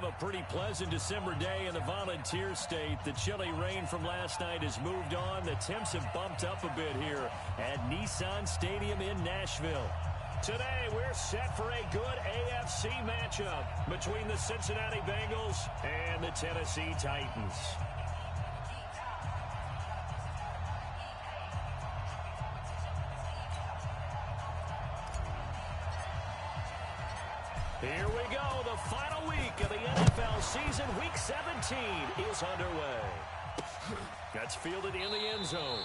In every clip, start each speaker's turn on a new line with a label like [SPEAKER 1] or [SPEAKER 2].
[SPEAKER 1] have a pretty pleasant December day in the Volunteer State. The chilly rain from last night has moved on. The temps have bumped up a bit here at Nissan Stadium in Nashville. Today, we're set for a good AFC matchup between the Cincinnati Bengals and the Tennessee Titans. Here we go. The final week of the NFL season. Week 17 is underway. That's fielded in the end zone.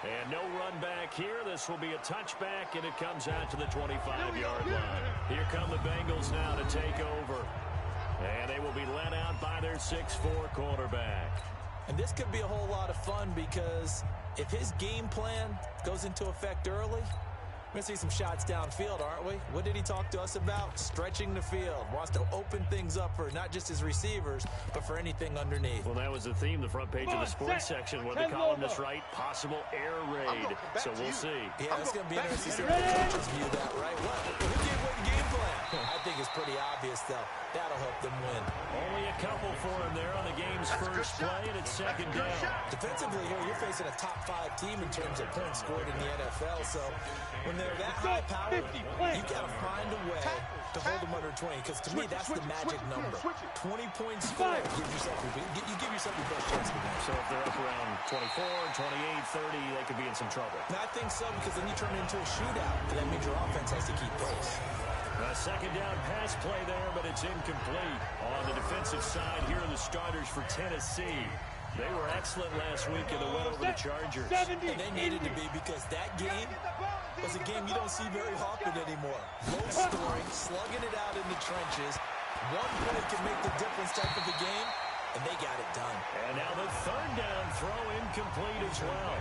[SPEAKER 1] And no run back here. This will be a touchback, and it comes out to the 25-yard line. Here come the Bengals now to take over. And they will be led out by their 6'4" quarterback.
[SPEAKER 2] And this could be a whole lot of fun because if his game plan goes into effect early, we're going to see some shots downfield, aren't we? What did he talk to us about? Stretching the field. Wants to open things up for not just his receivers, but for anything underneath.
[SPEAKER 1] Well, that was the theme, the front page of the sports section, where the columnists write possible air raid. So we'll see.
[SPEAKER 2] Yeah, it's going to be interesting to see if the coaches view that, right? Well, who gave away the game plan? I think it's pretty obvious, though. That'll help them win.
[SPEAKER 1] Only a couple for him there on the game's first play, and it's second down.
[SPEAKER 2] Defensively here, you're facing a top-5 team in terms of points scored in the NFL, so when they're that high-powered, you got to find a way to hold them under 20, because to me, that's the magic number. 20 points scored, you give yourself your best chance to win.
[SPEAKER 1] So if they're up around 24, 28, 30, they could be in some trouble.
[SPEAKER 2] And I think so, because then you turn it into a shootout, and that means your offense has to keep pace.
[SPEAKER 1] A second down pass play there, but it's incomplete. On the defensive side, here are the starters for Tennessee. They were excellent last week in the win over the Chargers.
[SPEAKER 2] And they needed to be, because that game was a game you don't see very often anymore. Low scoring, slugging it out in the trenches. One play can make the difference type of a game, and they got it done.
[SPEAKER 1] And now the third down throw incomplete as well.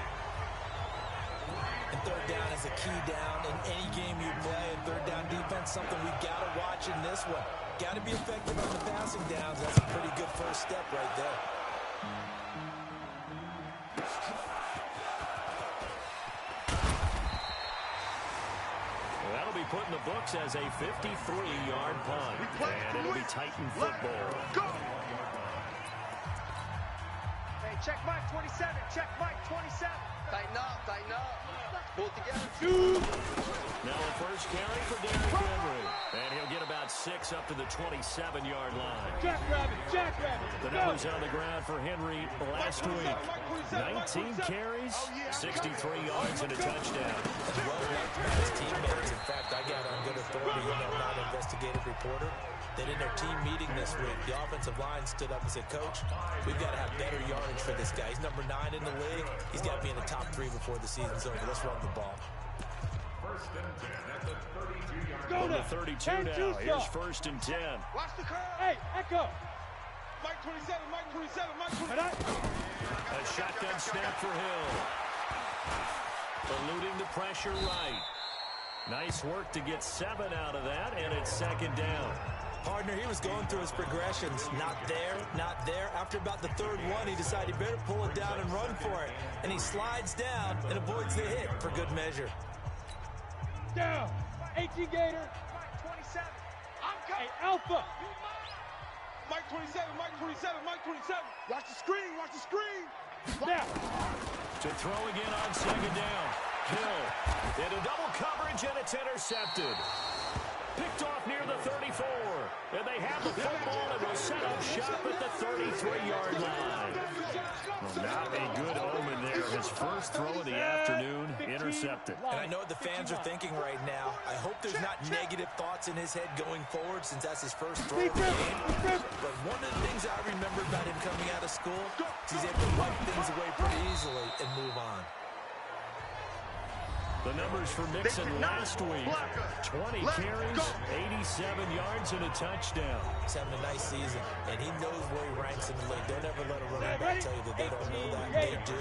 [SPEAKER 2] And third down is a key down in any game you play. And third down defense, something we've got to watch in this one. Got to be effective on the passing downs. That's a pretty good first step right there.
[SPEAKER 1] Well, that'll be put in the books as a 53-yard punt. And it'll be Titan football.
[SPEAKER 3] Go! Hey, check Mike 27. Check Mike 27. Tighten up, tighten up. Pull together.
[SPEAKER 1] Now a first carry for Derrick Henry. And he'll get about 6 up to the 27-yard line.
[SPEAKER 3] Jackrabbit, jackrabbit.
[SPEAKER 1] The numbers on the ground for Henry last week. 19 carries, 63 yards, and a touchdown.
[SPEAKER 2] Well-liked by his teammates. In fact, I got on good authority, I'm not an investigative reporter, that in their team meeting this week, the offensive line stood up and said, Coach, we've got to have better yardage for this guy. He's number 9 in the league. He's got to be in the top 3 before the season's over. Let's run the ball.
[SPEAKER 4] First and 10 at the 32-yard
[SPEAKER 1] line. On the 32 now. Here's first and 10.
[SPEAKER 3] Watch the curve. Hey, echo. Mike 27, Mike 27, Mike 27.
[SPEAKER 1] A shotgun snap for Hill. Eluding the pressure right. Nice work to get 7 out of that, and it's second down.
[SPEAKER 2] Partner, he was going through his progressions. Not there, not there. After about the third one, he decided he better pull it down and run for it. And he slides down and avoids the hit for good measure.
[SPEAKER 3] Down. 18 Gator. Mike 27. I'm coming. Hey, Alpha. Mike 27, Mike 27, Mike 27. Watch the screen, watch the screen. Now.
[SPEAKER 1] To throw again on second down. Hill into double coverage, and it's intercepted. Picked off near the 34. And they have the football and will set up shop at the 33-yard line. Well, not a good omen there. His first throw of the afternoon, intercepted.
[SPEAKER 2] And I know what the fans are thinking right now. I hope there's not negative thoughts in his head going forward, since that's his first throw of the game. But one of the things I remember about him coming out of school is he's able to wipe things away pretty easily and move on.
[SPEAKER 1] The numbers for Mixon last week, 20 carries, 87 yards, and a touchdown.
[SPEAKER 2] He's having a nice season, and he knows where he ranks in the league. Don't ever let a running back tell you that they don't know that. They do.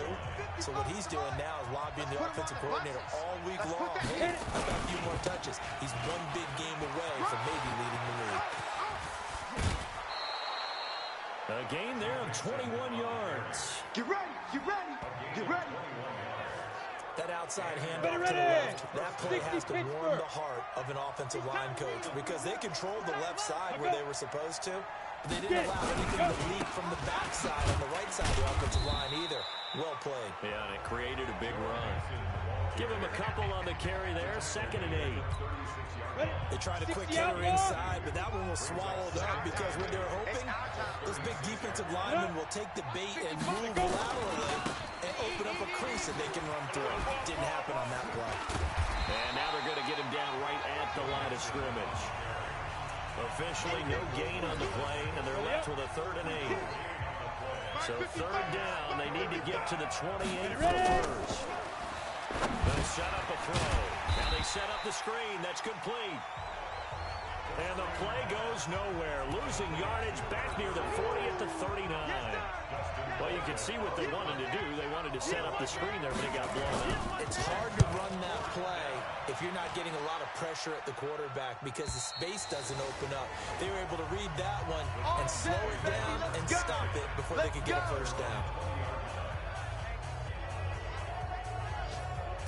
[SPEAKER 2] So what he's doing now is lobbying the offensive coordinator all week long. Hey, I've got a few more touches. He's one big game away from maybe leading the league.
[SPEAKER 1] A gain there of 21 yards.
[SPEAKER 3] Get ready, get ready, get ready.
[SPEAKER 2] That outside handoff to the left, that play has to warm the heart of an offensive line coach, because they controlled the left side where they were supposed to. They didn't allow anything to leak from the backside on the right side of the offensive line either. Well played.
[SPEAKER 1] Yeah, and it created a big run. Give him a couple on the carry there. 2nd and 8.
[SPEAKER 2] They tried a quick hitter inside, but that one was swallowed up because when they're hoping, those big defensive linemen will take the bait and move laterally and open up a crease that they can run through. Didn't happen on that play.
[SPEAKER 1] And now they're going to get him down right at the line of scrimmage. Officially no gain on the play, and they're left with a 3rd and 8. So 3rd down, they need to get to the 28 for the first. They'll set up a throw. Now they set up the screen. That's complete. And the play goes nowhere. Losing yardage back near the 40 at the 39. Well, you can see what they wanted to do. They wanted to set up the screen there, but it got blown up.
[SPEAKER 2] It's hard to run that play if you're not getting a lot of pressure at the quarterback because the space doesn't open up. They were able to read that one and slow it down and stop it before they could get a first down.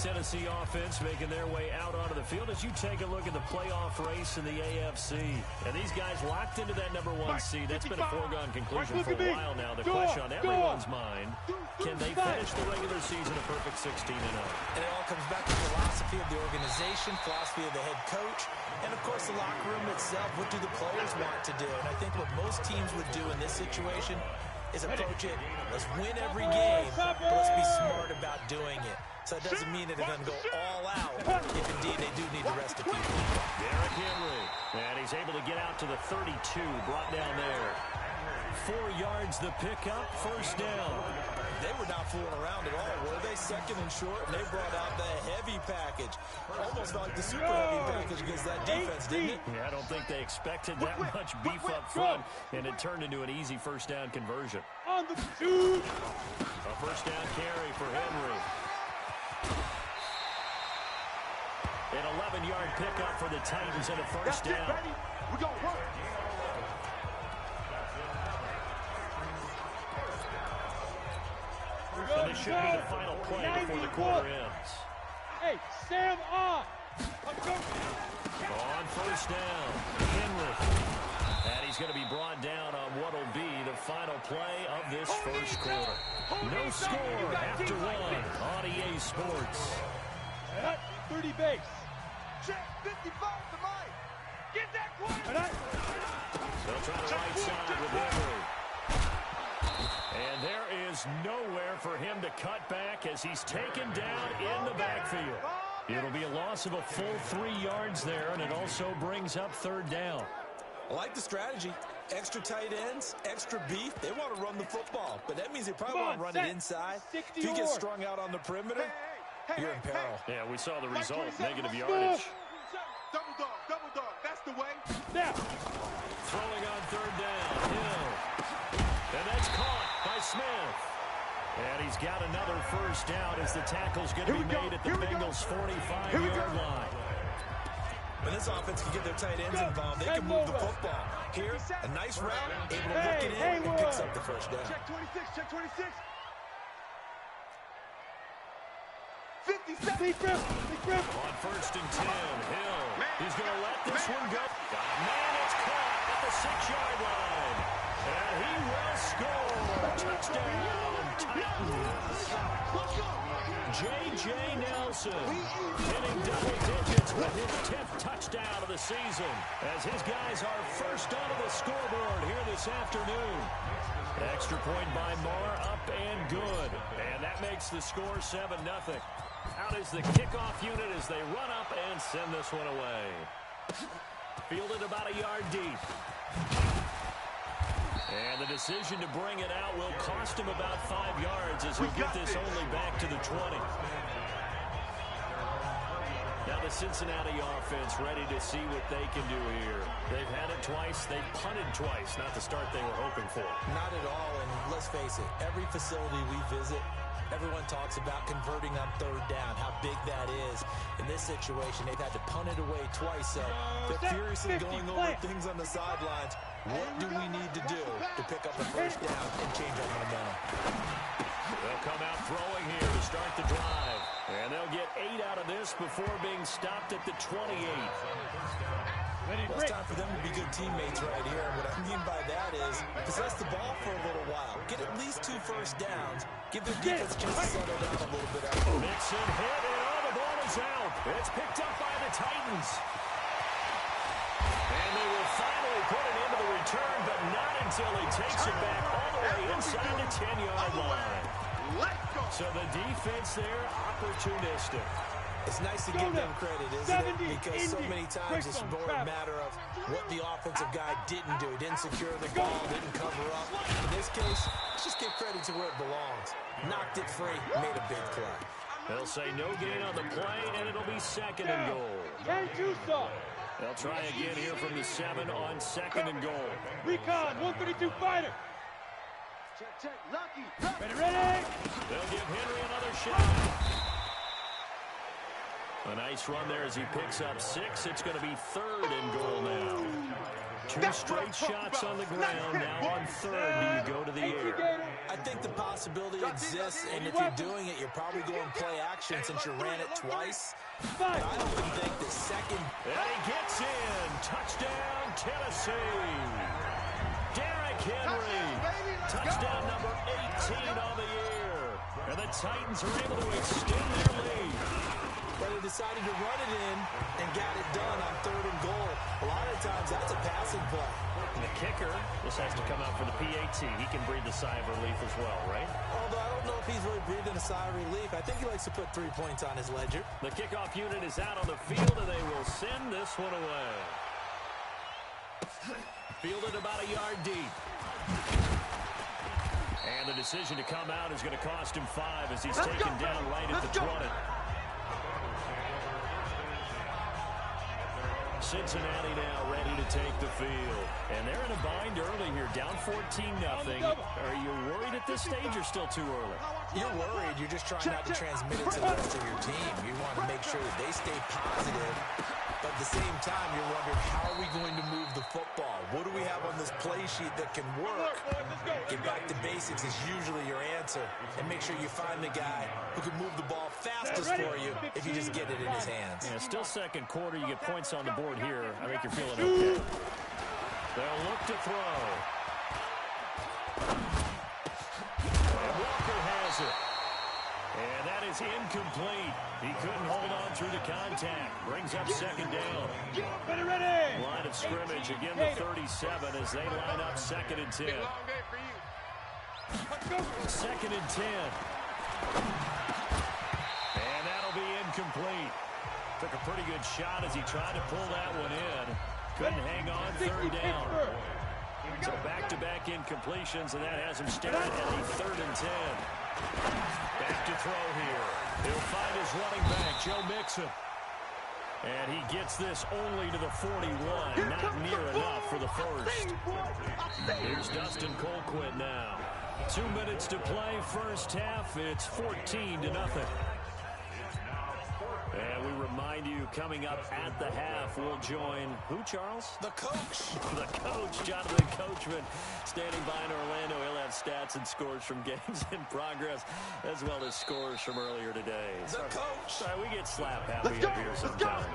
[SPEAKER 1] Tennessee offense making their way out onto the field as you take a look at the playoff race in the AFC. And these guys locked into that #1 seed. That's been a foregone conclusion for a while now. The question on everyone's mind, can they finish the regular season a perfect 16-0?
[SPEAKER 2] And it all comes back to philosophy of the organization, philosophy of the head coach, and, of course, the locker room itself. What do the players want to do? And I think what most teams would do in this situation is approach it, let's win every game, but let's be smart about doing it. So it doesn't mean that they're going to go all out if indeed they do need to rest a few people.
[SPEAKER 1] Derrick Henry, and he's able to get out to the 32, brought down there. 4 yards the pickup, first down.
[SPEAKER 2] They were not fooling around at all, were they? 2nd and short, and they brought out the heavy package. Almost like the super heavy package against that defense, didn't it?
[SPEAKER 1] Yeah, I don't think they expected that much beef up front, and it turned into an easy first down conversion.
[SPEAKER 3] On the 2.
[SPEAKER 1] A first down carry for Henry. An 11-yard pickup for the Titans and a first down.
[SPEAKER 3] We're going to work.
[SPEAKER 1] So this should be the final play before the quarter ends.
[SPEAKER 3] Hey, Sam on.
[SPEAKER 1] On first down, Henry. And he's going to be brought down on what will be the final play of this first quarter. No score after 1 on EA Sports.
[SPEAKER 3] 30 base. Check 55 to Mike. Get that quarter.
[SPEAKER 1] They'll try the right side with Henry. And there is nowhere for him to cut back as he's taken down in the backfield. It'll be a loss of a full 3 yards there, and it also brings up 3rd down.
[SPEAKER 2] I like the strategy. Extra tight ends, extra beef. They want to run the football, but that means they probably want to run it inside. If you get strung out on the perimeter, you're in peril.
[SPEAKER 1] Yeah, we saw the result, negative yardage.
[SPEAKER 3] Double dog, that's the way. Now.
[SPEAKER 1] Throwing on 3rd down, Hill. And that's caught by Smith. And he's got another first down as the tackle's going to be made at the Bengals' 45-yard line.
[SPEAKER 2] When this offense can get their tight ends involved, they can move the football. Here, a nice route, able to work it in, and picks up the first down.
[SPEAKER 3] Check 26, check 26. 57. Big grip.
[SPEAKER 1] On 1st and 10, Hill. He's going to let this one go. Got a man, it's caught at the 6-yard line. And he will score. Touchdown, Titans. J.J. Nelson hitting double digits with his 10th touchdown of the season as his guys are first onto the scoreboard here this afternoon. Extra point by Marr, up and good. And that makes the score 7-0. Out is the kickoff unit as they run up and send this one away. Fielded about a yard deep. And the decision to bring it out will cost him about 5 yards as he'll get this only back to the 20. Now the Cincinnati offense ready to see what they can do here. They've had it twice. They've punted twice. Not the start they were hoping for.
[SPEAKER 2] Not at all, and let's face it, every facility we visit, everyone talks about converting on 3rd down, how big that is. In this situation, they've had to punt it away twice, so they're furiously going over things on the sidelines. What do we need to do to pick up a first down and change our momentum?
[SPEAKER 1] They'll come out throwing here to start the drive. And they'll get 8 out of this before being stopped at the 28.
[SPEAKER 2] Well, it's time for them to be good teammates right here. And what I mean by that is possess the ball for a little while. Get at least 2 first downs. Give their defense a chance to settle down a little bit.
[SPEAKER 1] Mixon hit it. Oh, the ball is out. It's picked up by the Titans. And they will finally put it into the return, but not until he takes it back all the way inside the 10-yard line. So the defense there, opportunistic.
[SPEAKER 2] It's nice to give them credit, isn't it? Because so many times it's more a matter of what the offensive guy didn't do. Didn't secure the ball, didn't cover up. In this case, let's just give credit to where it belongs. Knocked it free, made a big play.
[SPEAKER 1] They'll say no gain on the play, and it'll be 2nd and goal. They'll try again here from the 7 on 2nd and goal.
[SPEAKER 3] Recon, 132 fighter. Check, Lucky. Ready.
[SPEAKER 1] They'll give Henry another shot. A nice run there as he picks up 6. It's going to be 3rd and goal now. 2 straight shots on the ground. Now on 3rd, do you go to the air?
[SPEAKER 2] I think the possibility exists, and if you're doing it, you're probably going play action since you ran it twice. But I don't think the second...
[SPEAKER 1] And he gets in. Touchdown, Tennessee. Derrick Henry. Touchdown number 18 on the year. And the Titans are able to extend their lead.
[SPEAKER 2] But he decided to run it in and got it done on 3rd and goal. A lot of times that's a passing play.
[SPEAKER 1] And the kicker, this has to come out for the PAT. He can breathe a sigh of relief as well, right?
[SPEAKER 2] Although I don't know if he's really breathing a sigh of relief. I think he likes to put 3 points on his ledger.
[SPEAKER 1] The kickoff unit is out on the field, and they will send this one away. Fielded about a yard deep. And the decision to come out is going to cost him 5 as he's taken down right at the 20. Cincinnati now ready to take the field. And they're in a bind early here, down 14-0. Are you worried at this stage or still too early?
[SPEAKER 2] You're worried. You're just trying not to transmit it to the rest of your team. You want to make sure that they stay positive. But at the same time, you're wondering, how are we going to move the football? What do we have on this play sheet that can work? Get back to basics is usually your answer. And make sure you find the guy who can move the ball fastest for you if you just get it in his hands.
[SPEAKER 1] Yeah, still 2nd quarter. You get points on the board here. I think you're feeling okay. They'll look to throw. And Walker has it. And that is incomplete. He couldn't hold on through the contact. Brings up 2nd down. Line of scrimmage, again the 37 as they line up 2nd and 10. 2nd and 10. And that'll be incomplete. Took a pretty good shot as he tried to pull that one in. Couldn't hang on 3rd down. So back-to-back incompletions, and that has him staring at a 3rd and 10. Back to throw here. He'll find his running back, Joe Mixon. And he gets this only to the 41. Not near enough for the first. Here's Dustin Colquitt now. 2 minutes to play, first half. It's 14-0. And we remind you, coming up at the half, we'll join who, Charles?
[SPEAKER 2] The coach.
[SPEAKER 1] The coach, Jonathan Coachman, standing by in Orlando. He'll have stats and scores from games in progress, as well as scores from earlier today.
[SPEAKER 2] The coach.
[SPEAKER 1] Sorry, we get slap happy up here sometimes.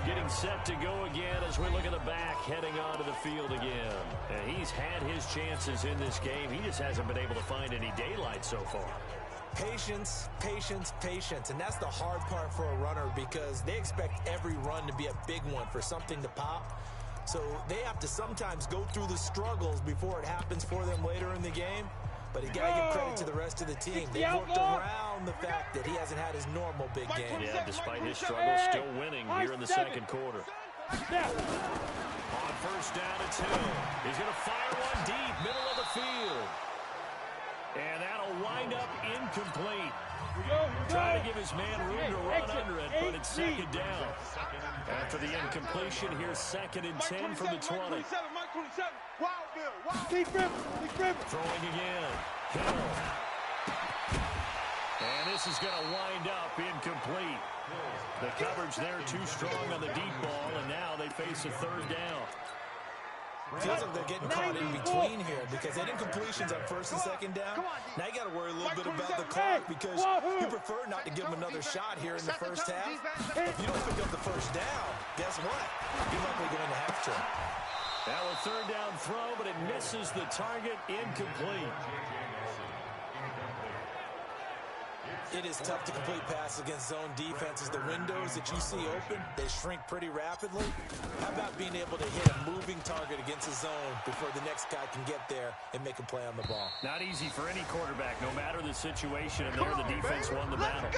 [SPEAKER 1] Getting set to go again as we look at the back, heading onto the field again. And he's had his chances in this game. He just hasn't been able to find any daylight so far.
[SPEAKER 2] Patience, patience, patience. And that's the hard part for a runner because they expect every run to be a big one for something to pop. So they have to sometimes go through the struggles before it happens for them later in the game. But you got to give credit to the rest of the team. They've worked around the fact that he hasn't had his normal big game.
[SPEAKER 1] Yeah, despite his struggles, still winning here in the 2nd quarter. On 1st down, it's Hill. He's going to fire one deep, middle of the field. And that'll wind up incomplete. Trying to give his man room to run under it, but it's 2nd down. After the incompletion, here's 2nd and 10 from the 20. Throwing again. Hill. And this is going to wind up incomplete. The coverage there too strong on the deep ball, and now they face a 3rd down.
[SPEAKER 2] Feels like they're getting caught in between here because they didn't completions on first and second down. Now you got to worry a little bit about the clock because you prefer not to give them another shot here in the first half. If you don't pick up the first down, guess what? You're likely going to have to.
[SPEAKER 1] Now a third down throw, but it misses the target, incomplete.
[SPEAKER 2] It is tough to complete passes against zone defenses. The windows that you see open, they shrink pretty rapidly. How about being able to hit a moving target against a zone before the next guy can get there and make a play on the ball?
[SPEAKER 1] Not easy for any quarterback, no matter the situation, and there the defense won the battle.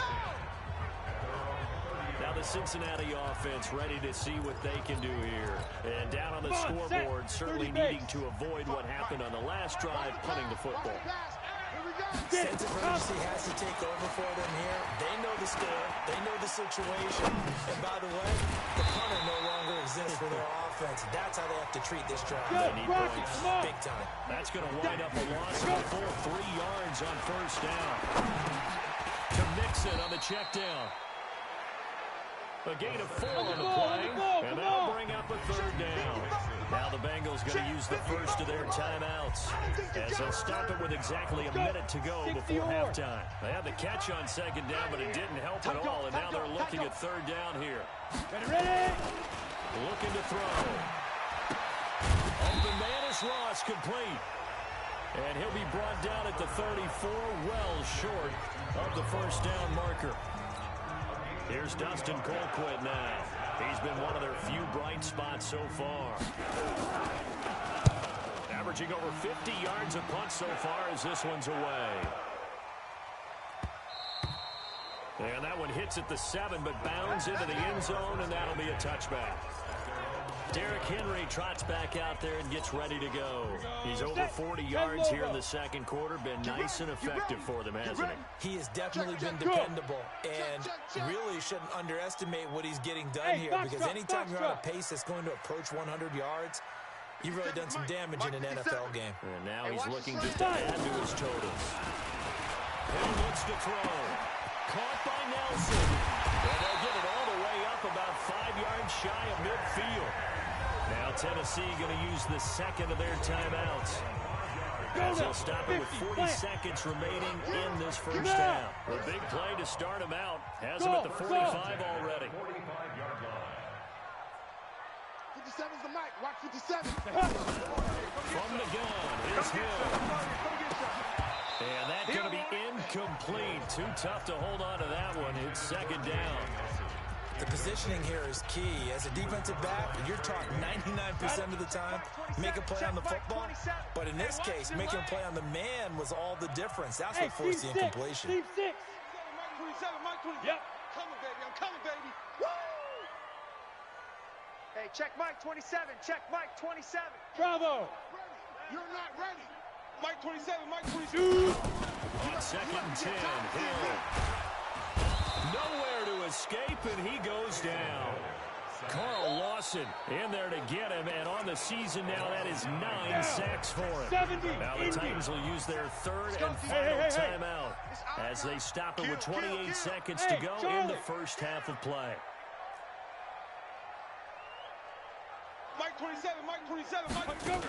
[SPEAKER 1] Now the Cincinnati offense ready to see what they can do here. And down on the scoreboard, certainly needing to avoid what happened on the last drive, punting the football.
[SPEAKER 2] Sense of urgency has to take over for them here. They know the score. They know the situation. And by the way, the punter no longer exists for their offense. That's how they have to treat this drive.
[SPEAKER 1] They need points.
[SPEAKER 2] Big time.
[SPEAKER 1] That's going to wind up a loss of a full 3 yards on first down. To Mixon on the check down. A gain of 4 on the play, and that'll bring up a third down. Now the Bengals going to use the first of their timeouts as they'll stop it with exactly a minute to go before halftime. They had the catch on second down, but it didn't help at all, and now they're looking at third down here.
[SPEAKER 3] Ready?
[SPEAKER 1] Looking to throw. Open man is Ross, complete. And he'll be brought down at the 34, well short of the first down marker. Here's Dustin Colquitt now. He's been one of their few bright spots so far. Averaging over 50 yards a punt so far as this one's away. And that one hits at the 7, but bounds into the end zone, and that'll be a touchback. Derrick Henry trots back out there and gets ready to go. He's over 40 yards here in the second quarter. Been nice and effective for them, hasn't he?
[SPEAKER 2] He has definitely been dependable, and really shouldn't underestimate what he's getting done here, because anytime you're on a pace that's going to approach 100 yards, you've really done some damage in an NFL game.
[SPEAKER 1] And now he's looking just to add to his totals. Hill looks to throw. Caught by Nelson. And they'll get it all the way up about 5 yards shy of midfield. Now Tennessee going to use the second of their timeouts, as they'll stop it with 40 seconds remaining in this first half. A big play to start him out. Has him at the 45 already.
[SPEAKER 3] 57's the mic. Watch 57.
[SPEAKER 1] From the gun, here's Hill. And that's going to be incomplete. Too tough to hold on to that one. It's second down.
[SPEAKER 2] The positioning here is key. As a defensive back, you're taught 99% of the time, make a play on the football. But in this case, making a play on the man was all the difference. That's what forced the incompletion.
[SPEAKER 3] Mike 27, Mike 27. Yep. Coming, baby. I'm coming, baby. Woo!
[SPEAKER 5] Hey, check Mike 27. Check Mike 27.
[SPEAKER 3] Bravo. You're not ready. Mike 27, Mike 27.
[SPEAKER 1] On second and 10, Hill. Nowhere to escape, and he goes down. Carl Lawson in there to get him, and on the season now, that is 9 sacks for him. Now the Titans will use their third and final timeout as they stop it with 28 seconds to go in the first half of play.
[SPEAKER 3] Mike 27, Mike 27, Mike 27.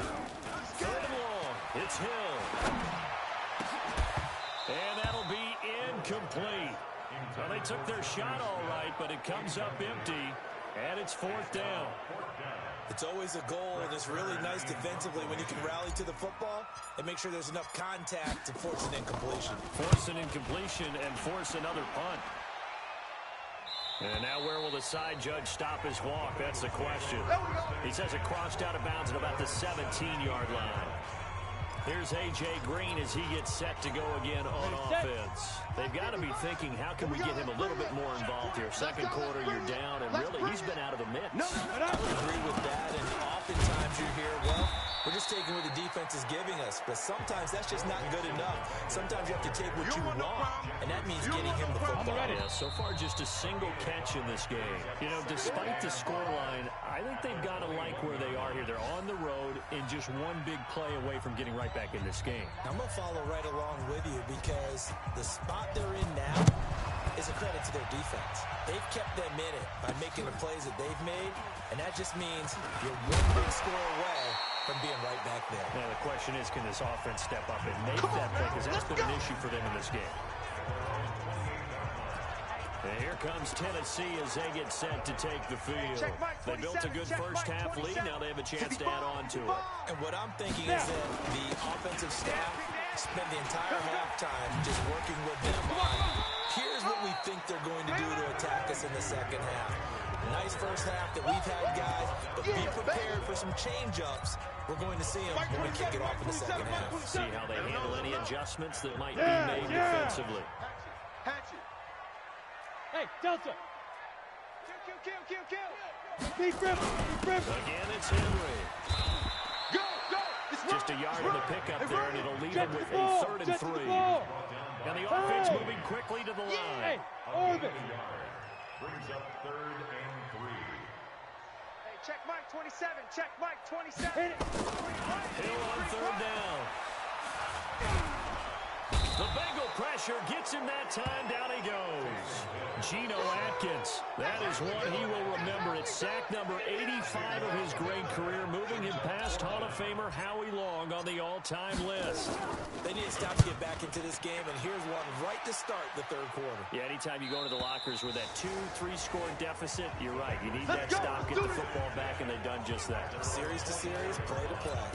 [SPEAKER 1] Third and long, it's Hill. And that'll be incomplete. Well, they took their shot all right, but it comes up empty, and it's fourth down.
[SPEAKER 2] It's always a goal, and it's really nice defensively when you can rally to the football and make sure there's enough contact to force an incompletion.
[SPEAKER 1] Force an incompletion and force another punt. And now where will the side judge stop his walk? That's the question. He says it crossed out of bounds at about the 17-yard line. Here's A.J. Green as he gets set to go again on offense. They've got to be thinking, how can we get him a little bit more involved here? Second quarter, you're down, and really, he's been out of the mix.
[SPEAKER 2] I would agree with that, and oftentimes you hear, well, we're just taking what the defense is giving us, but sometimes that's just not good enough. Sometimes you have to take what you want, and that means getting him the football.
[SPEAKER 1] Yeah, so far just a single catch in this game. You know, despite the scoreline, I think they've got to like where they are here. They're on the road and just one big play away from getting right back in this game.
[SPEAKER 2] I'm going to follow right along with you because the spot they're in now is a credit to their defense. They've kept them in it by making the plays that they've made, and that just means you're one big score away from being right back there.
[SPEAKER 1] Now the question is, can this offense step up and make that play? Because that's been an issue for them in this game. And here comes Tennessee as they get set to take the field. They built a good first half lead. Now they have a chance to add on to it.
[SPEAKER 2] And what I'm thinking is that the offensive staff spent the entire halftime just working with them on, here's what we think they're going to do to attack us in the second half. Nice first half that we've had, guys, but be prepared for some change-ups. We're going to see them when we kick it off in the second half.
[SPEAKER 1] See how they handle any adjustments that might be made defensively.
[SPEAKER 3] Hey, Delta. Kill. Deep rip.
[SPEAKER 1] Again, it's Henry.
[SPEAKER 3] Go.
[SPEAKER 1] Just a yard in the pickup there, and it'll leave him with a 3rd and 3. And the offense moving quickly to the line.
[SPEAKER 3] Hey, Orbit.
[SPEAKER 4] Brings up 3rd and 3.
[SPEAKER 5] Hey, check Mike 27. Check Mike 27.
[SPEAKER 3] Hit it.
[SPEAKER 1] Hill on 3rd down. The Bengal pressure gets him that time. Down he goes. Geno Atkins. That is one he will remember. It's sack number 85 of his great career, moving him past Hall of Famer Howie Long on the all-time list.
[SPEAKER 2] They need to stop to get back into this game, and here's one right to start the 3rd quarter.
[SPEAKER 1] Yeah, anytime you go into the lockers with that 2-3 score deficit, you're right. You need that stop, get the football back, and they've done just that.
[SPEAKER 2] Series to series, play to play.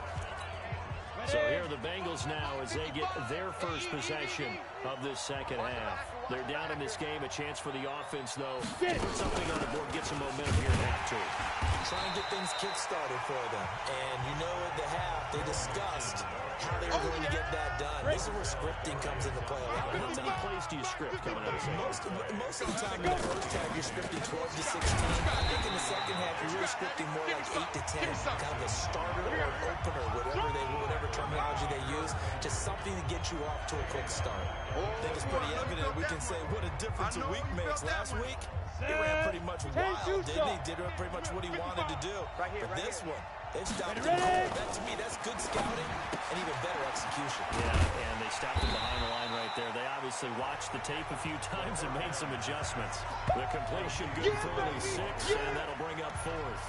[SPEAKER 1] So here are the Bengals now as they get their first possession of this second half. They're down in this game. A chance for the offense, though, to put something on the board, get some momentum here in half 2.
[SPEAKER 2] Try and get things kick-started for them. And you know at the half, they discussed how they were going to get that done. This is where scripting comes into play a lot of the
[SPEAKER 1] How many
[SPEAKER 2] time.
[SPEAKER 1] plays do you script coming out of the
[SPEAKER 2] Most of the time in the first half, you're scripting 12 to 16. I think in the second half, you're really scripting more like 8 to 10. Kind of a starter or an opener, whatever terminology they use. Just something to get you off to a quick start. I think it's pretty evident. We can say what a difference a week makes. Last week, he ran pretty much wild, didn't he? Did pretty much what he wanted to do. But this one, they've stopped him cold. That, to me, that's good scouting and even better execution.
[SPEAKER 1] Yeah, and they stopped him behind the line right there. They obviously watched the tape a few times and made some adjustments. The completion good for only 6, and that'll bring up 4th.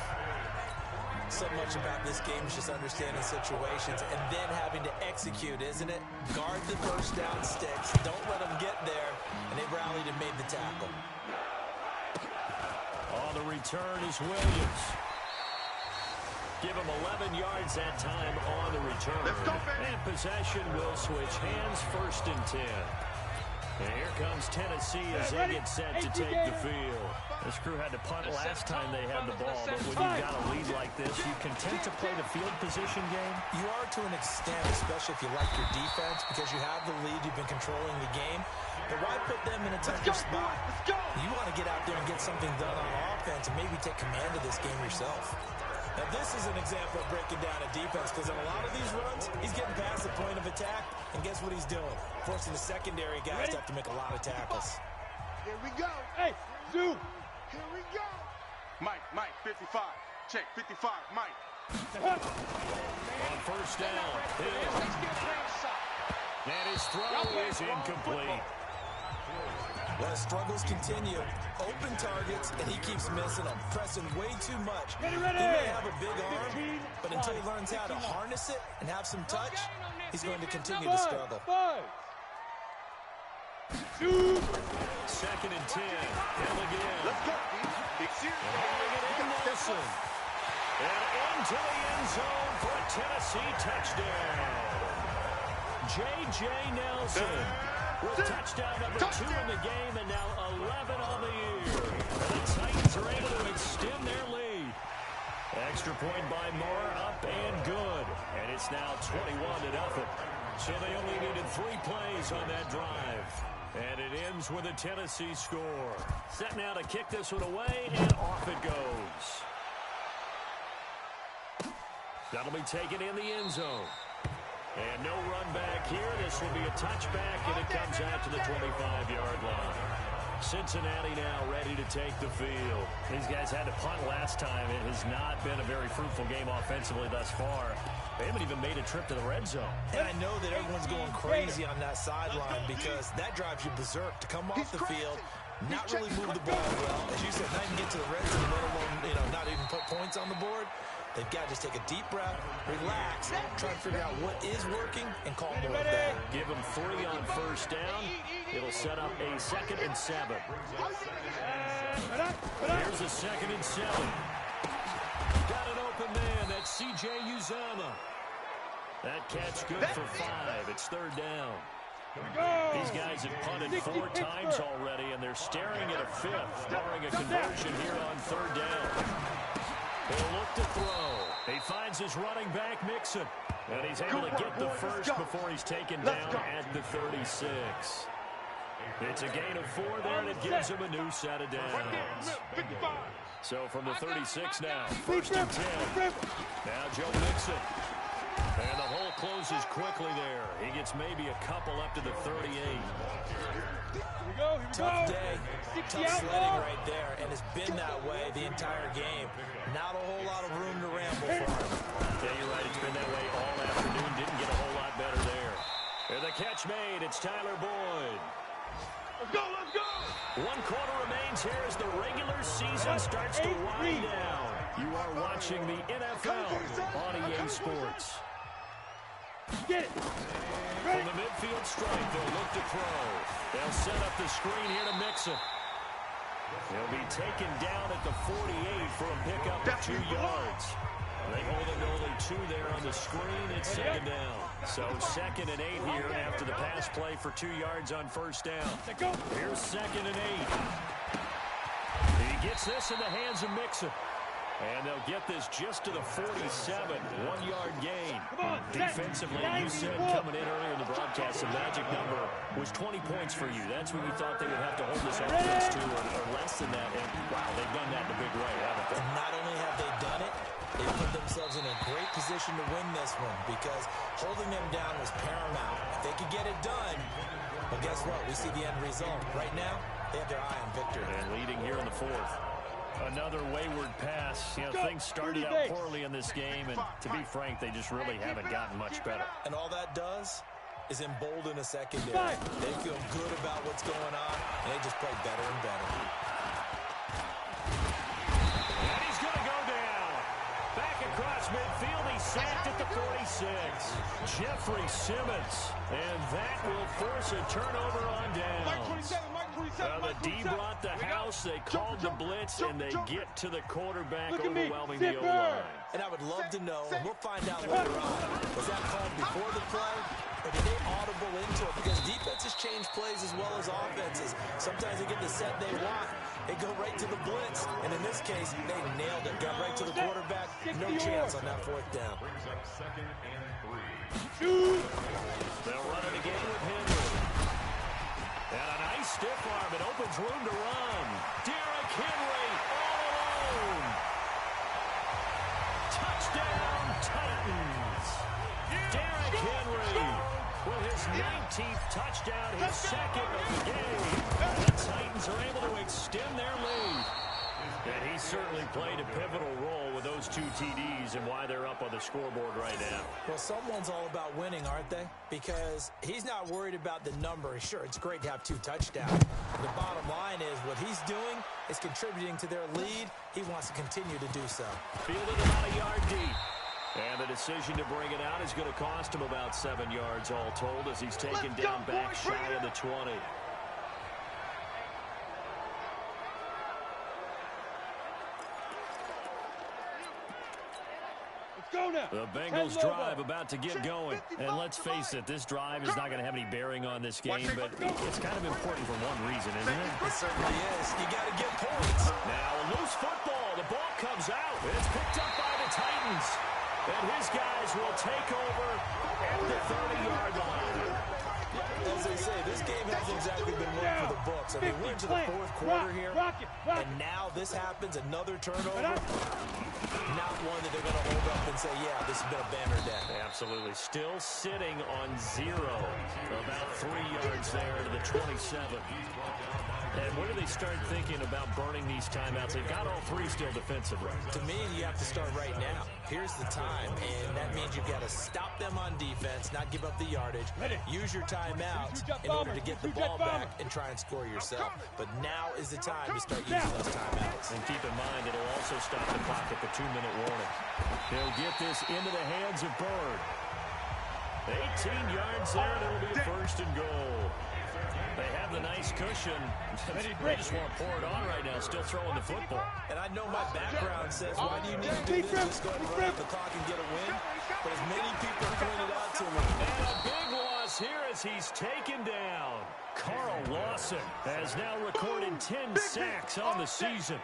[SPEAKER 2] So much about this game is just understanding situations and then having to execute, isn't it? Guard the first down sticks. Don't let them get there. And they rallied and made the tackle.
[SPEAKER 1] On the return is Williams. Give him 11 yards that time on the return. And possession will switch hands, 1st and 10. And here comes Tennessee as they get set to take the field. This crew had to punt last time they had the ball, but when you've got a lead like this, you content to play the field position game?
[SPEAKER 2] You are to an extent, especially if you like your defense, because you have the lead, you've been controlling the game. But why put them in a tougher spot? You want to get out there and get something done on offense and maybe take command of this game yourself. Now, this is an example of breaking down a defense, because in a lot of these runs, he's getting past the point of attack, and guess what he's doing? Forcing the secondary guys to have to make a lot of tackles.
[SPEAKER 3] Here we go. Hey, zoom. Here we go. Mike, 55. Check, 55, Mike.
[SPEAKER 1] On 1st down, Hill. And his throw is incomplete.
[SPEAKER 2] Well, struggles continue. Open targets, and he keeps missing them. Pressing way too much. He may have a big arm, but until he learns how to harness it and have some touch, he's going to continue to struggle.
[SPEAKER 1] 2nd and 10. Hill again.
[SPEAKER 3] Let's go.
[SPEAKER 1] Nelson. And into the end zone for a Tennessee touchdown. J.J. Nelson with touchdown number 2 in the game, and now 11 on the year. And the Titans are able to extend their lead. Extra point by Moore, up and good. And it's now 21-0. So they only needed 3 plays on that drive. And it ends with a Tennessee score. Set now to kick this one away, and off it goes. That'll be taken in the end zone. And no run back here. This will be a touchback, and it comes out to the 25-yard line. Cincinnati now ready to take the field. These guys had to punt last time. It has not been a very fruitful game offensively thus far. They haven't even made a trip to the red zone.
[SPEAKER 2] And I know that everyone's going crazy on that sideline because that drives you berserk to come off the field, not really move the ball well. As you said, not even get to the red zone, let alone, not even put points on the board. They've got to just take a deep breath, relax, try to figure out what is working, and call more of that.
[SPEAKER 1] Give them 3 on first down. It'll set up a 2nd and 7. Here's a 2nd and 7. Got an open man. That's C.J. Uzomah. That catch good for 5. It's 3rd down. These guys have punted 4 times already, and they're staring at a 5th, barring a conversion here on 3rd down. He'll look to throw. He finds his running back, Mixon. And he's able to get the first before he's taken down at the 36. It's a gain of 4 there, and it gives him a new set of downs. So from the 36 now, 1st and 10. Now Joe Mixon. And the hole closes quickly there. He gets maybe a couple up to the 38.
[SPEAKER 3] Here we go.
[SPEAKER 2] Tough day, tough sledding right there, and it's been that way the entire game. Not a whole lot of room to ramble for him.
[SPEAKER 1] Yeah, you're right. It's been that way all afternoon. Didn't get a whole lot better there. And the catch made. It's Tyler Boyd.
[SPEAKER 3] Let's go, let's go!
[SPEAKER 1] 1 quarter remains here as the regular season starts to wind down. You are watching the NFL on EA Sports.
[SPEAKER 3] Get it!
[SPEAKER 1] From the midfield stripe, they'll look to throw. They'll set up the screen here to Mixon. He'll be taken down at the 48 for a pickup of 2 yards. They hold him to only 2 there on the screen. It's 2nd down. So 2nd and 8 here after the pass play for 2 yards on first down. Here's 2nd and 8. He gets this in the hands of Mixon. And they'll get this just to the 47, 1-yard gain. Defensively, you said coming in earlier in the broadcast, the magic number was 20 points for you. That's what you thought they would have to hold this offense to, or less than that. And, wow, they've done that in a big way, haven't they?
[SPEAKER 2] And not only have they done it, they put themselves in a great position to win this one because holding them down was paramount. If they could get it done, well, guess what? We see the end result. Right now, they have their eye on victory.
[SPEAKER 1] And leading here in the 4th. Another wayward pass. You know, things started out poorly in this game, and to be frank, they just really haven't gotten much better.
[SPEAKER 2] And all that does is embolden a secondary. They feel good about what's going on, and they just play better and better.
[SPEAKER 1] And he's going to go down. Back across midfield, he's sacked at the 46. Jeffrey Simmons, and that will force a turnover on downs. The D brought the house, they called the blitz, and they get to the quarterback, overwhelming the O-line.
[SPEAKER 2] And I would love to know, and we'll find out later on, was that called before the play, or did they audible into it? Because defenses change plays as well as offenses. Sometimes they get the set they want, they go right to the blitz, and in this case, they nailed it, got right to the quarterback, no chance on that 4th down.
[SPEAKER 1] They'll run it again with Henry. And a nice stiff arm. It opens room to run. Derrick Henry all alone. Touchdown, Titans. Derrick Henry with his 19th touchdown, his 2nd of the game. The Titans are able to extend their lead. And he certainly played a pivotal role with those 2 TDs and why they're up on the scoreboard right now.
[SPEAKER 2] Well, someone's all about winning, aren't they? Because he's not worried about the number. Sure, it's great to have 2 touchdowns. The bottom line is what he's doing is contributing to their lead. He wants to continue to do so.
[SPEAKER 1] Fielded about a yard deep. And the decision to bring it out is going to cost him about 7 yards all told as he's taken down back shy of the 20. The Bengals drive about to get going. And let's face it, this drive is not going to have any bearing on this game, but it's kind of important for one reason, isn't it?
[SPEAKER 2] It certainly is. You got to get points.
[SPEAKER 1] Now a loose football. The ball comes out. It's picked up by the Titans. And his guys will take over at the 30-yard line.
[SPEAKER 2] As they say, this game hasn't exactly been one for the books. I mean, we're into the 4th quarter here, and now this happens, another turnover. Not one that they're going to hold up and say, yeah, this has been a banner day.
[SPEAKER 1] Absolutely. Still sitting on 0. About 3 yards there to the 27. And when do they start thinking about burning these timeouts? They've got all three still defensively.
[SPEAKER 2] To me, you have to start right now. Here's the time, and that means you've got to stop them on defense, not give up the yardage. Use your timeouts in order to get the ball back and try and score yourself. But now is the time to start using those timeouts.
[SPEAKER 1] And keep in mind, it'll also stop the clock at the 2-minute warning. He'll get this into the hands of Bird. 18 yards there, and it'll be a first and goal. They have the nice cushion. They just want to pour it on right now, still throwing the football.
[SPEAKER 2] And I know my background says, why do you need to do this? Just go ahead and run out the clock and get a win. But as many people have pointed out to me.
[SPEAKER 1] And a big loss here as he's taken down. Carl Lawson has now recorded 10 sacks on the season.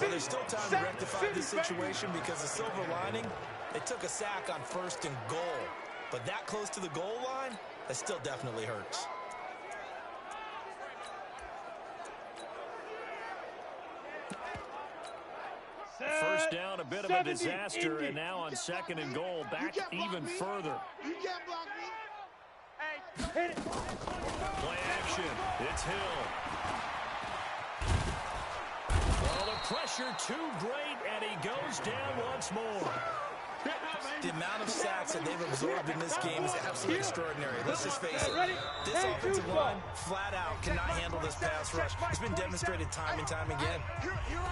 [SPEAKER 2] But there's still time to rectify this situation because the silver lining, they took a sack on 1st and goal. But that close to the goal line, that still definitely hurts.
[SPEAKER 1] First down, a bit of a disaster, and now on 2nd and goal, back even further.
[SPEAKER 3] You can't block me.
[SPEAKER 5] Hey, hit it.
[SPEAKER 1] Play action. It's Hill. Well, the pressure too great, and he goes down once more.
[SPEAKER 2] The amount of sacks that they've absorbed in this game is absolutely extraordinary. Let's just face it. This offensive line, flat out, cannot handle this pass rush. It's been demonstrated time and time again.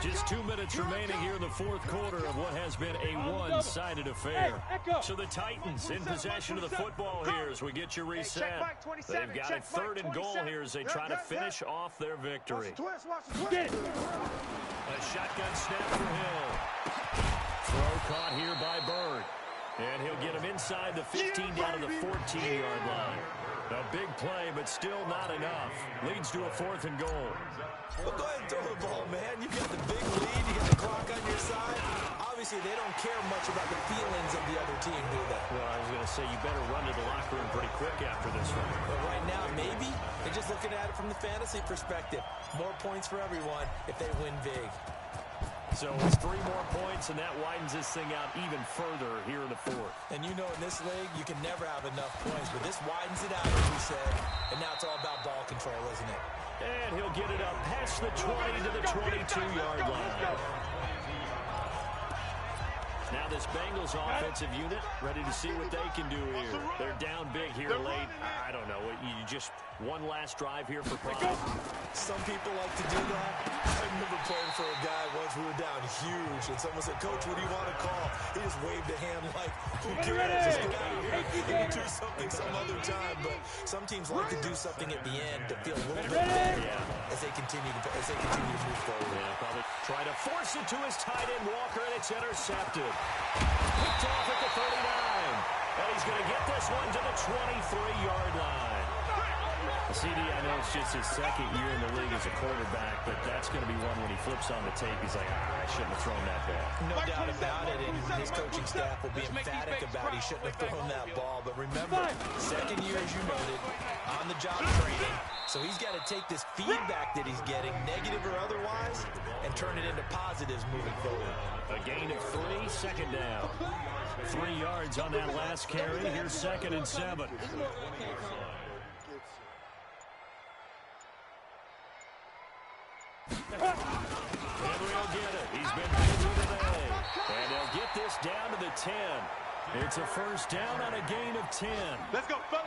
[SPEAKER 1] Just 2 minutes remaining here in the 4th quarter of what has been a one-sided affair. So the Titans in possession of the football here as we get you reset. They've got a 3rd and goal here as they try to finish off their victory.
[SPEAKER 5] Get it.
[SPEAKER 1] A shotgun snap for Hill. Throw caught here by Bird. And he'll get him inside the 15 down to the 14-yard line. A big play, but still not enough. Leads to a 4th and goal.
[SPEAKER 2] Well, go ahead and throw the ball, man. You've got the big lead. You got the clock on your side. Obviously, they don't care much about the feelings of the other team, do they?
[SPEAKER 1] Well, I was going to say, you better run to the locker room pretty quick after this one.
[SPEAKER 2] But right now, maybe they're just looking at it from the fantasy perspective. More points for everyone if they win big.
[SPEAKER 1] So it's 3 more points, and that widens this thing out even further here in the 4th.
[SPEAKER 2] And you know in this league, you can never have enough points, but this widens it out, as we said. And now it's all about ball control, isn't it?
[SPEAKER 1] And he'll get it up past the 20 to the 22-yard line. Now this Bengals offensive unit ready to see what they can do here. They're down big here late. I don't know. You just one last drive here for pride.
[SPEAKER 2] Some people like to do that. I remember playing for a guy once. We were down huge, and someone said, "Coach, what do you want to call?" He just waved a hand like, "Who cares? Just get out of here. You can do something some other time." But some teams like to do something at the end to feel a little bit better as they continue to move forward.
[SPEAKER 1] Yeah, probably try to force it to his tight end Walker, and it's intercepted. Picked off at the 39. And he's going to get this one to the 23-yard line. CD, I know it's just his 2nd year in the league as a quarterback, but that's going to be one when he flips on the tape. He's like, I shouldn't have thrown that ball.
[SPEAKER 2] No doubt about it, and his coaching staff will be emphatic about he shouldn't have thrown that ball. But remember, 2nd year, as you noted, on-the-job training. So he's got to take this feedback that he's getting, negative or otherwise, and turn it into positives moving forward.
[SPEAKER 1] A gain of 3, 2nd down. 3 yards on that last carry. Here's 2nd and 7. Henry will get it. He's been busy today. And they'll get this down to the 10. It's a first down on a gain of 10.
[SPEAKER 3] Let's go, fellas.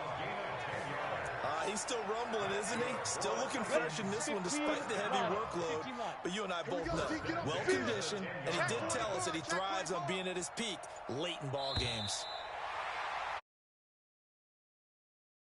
[SPEAKER 2] He's still rumbling, isn't he? Still looking fresh in this one despite the heavy workload. But you and I both know, well-conditioned, and he did tell us that he thrives on being at his peak late in ball games.